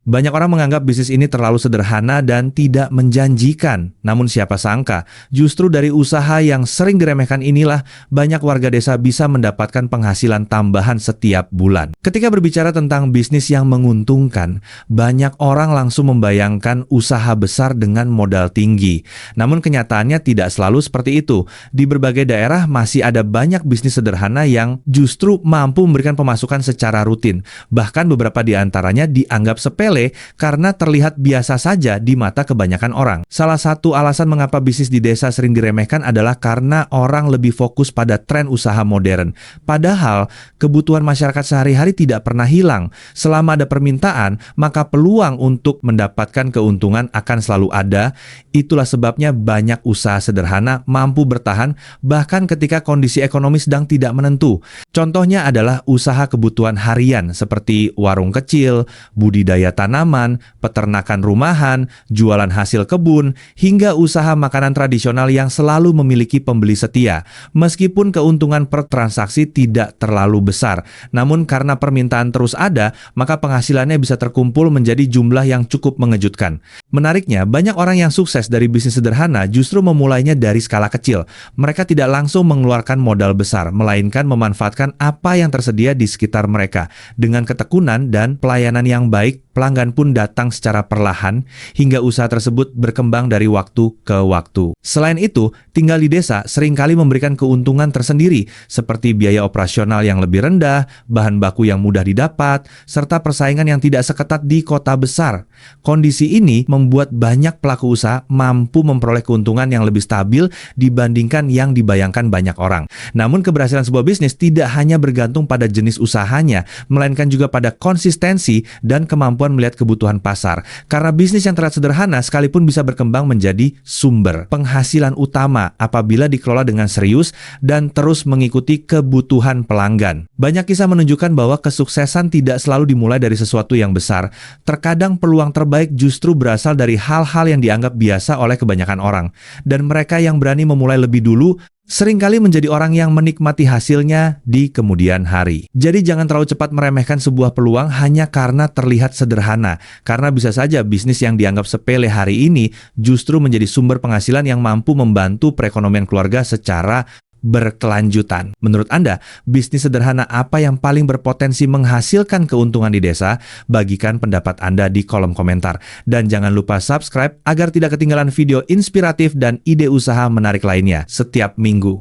Banyak orang menganggap bisnis ini terlalu sederhana dan tidak menjanjikan. Namun siapa sangka, justru dari usaha yang sering diremehkan inilah banyak warga desa bisa mendapatkan penghasilan tambahan setiap bulan. Ketika berbicara tentang bisnis yang menguntungkan, banyak orang langsung membayangkan usaha besar dengan modal tinggi. Namun kenyataannya tidak selalu seperti itu. Di berbagai daerah masih ada banyak bisnis sederhana yang justru mampu memberikan pemasukan secara rutin. Bahkan beberapa di antaranya dianggap sepele karena terlihat biasa saja di mata kebanyakan orang. Salah satu alasan mengapa bisnis di desa sering diremehkan adalah karena orang lebih fokus pada tren usaha modern. Padahal, kebutuhan masyarakat sehari-hari tidak pernah hilang. Selama ada permintaan, maka peluang untuk mendapatkan keuntungan akan selalu ada. Itulah sebabnya banyak usaha sederhana mampu bertahan bahkan ketika kondisi ekonomi sedang tidak menentu. Contohnya adalah usaha kebutuhan harian seperti warung kecil, budidaya tanaman, peternakan rumahan, jualan hasil kebun, hingga usaha makanan tradisional yang selalu memiliki pembeli setia. Meskipun keuntungan per transaksi tidak terlalu besar, namun karena permintaan terus ada, maka penghasilannya bisa terkumpul menjadi jumlah yang cukup mengejutkan. Menariknya, banyak orang yang sukses dari bisnis sederhana justru memulainya dari skala kecil. Mereka tidak langsung mengeluarkan modal besar, melainkan memanfaatkan apa yang tersedia di sekitar mereka. Dengan ketekunan dan pelayanan yang baik, pelanggan pun datang secara perlahan hingga usaha tersebut berkembang dari waktu ke waktu. Selain itu, tinggal di desa seringkali memberikan keuntungan tersendiri seperti biaya operasional yang lebih rendah, bahan baku yang mudah didapat, serta persaingan yang tidak seketat di kota besar. Kondisi ini membuat banyak pelaku usaha mampu memperoleh keuntungan yang lebih stabil dibandingkan yang dibayangkan banyak orang. Namun keberhasilan sebuah bisnis tidak hanya bergantung pada jenis usahanya, melainkan juga pada konsistensi dan kemampuan melihat kebutuhan pasar. Karena bisnis yang terlihat sederhana sekalipun bisa berkembang menjadi sumber penghasilan utama apabila dikelola dengan serius dan terus mengikuti kebutuhan pelanggan. Banyak kisah menunjukkan bahwa kesuksesan tidak selalu dimulai dari sesuatu yang besar. Terkadang peluang terbaik justru berasal dari hal-hal yang dianggap biasa oleh kebanyakan orang. Dan mereka yang berani memulai lebih dulu seringkali menjadi orang yang menikmati hasilnya di kemudian hari. Jadi jangan terlalu cepat meremehkan sebuah peluang hanya karena terlihat sederhana. Karena bisa saja bisnis yang dianggap sepele hari ini justru menjadi sumber penghasilan yang mampu membantu perekonomian keluarga secara berkelanjutan. Menurut Anda, bisnis sederhana apa yang paling berpotensi menghasilkan keuntungan di desa? Bagikan pendapat Anda di kolom komentar. Dan jangan lupa subscribe agar tidak ketinggalan video inspiratif dan ide usaha menarik lainnya setiap minggu.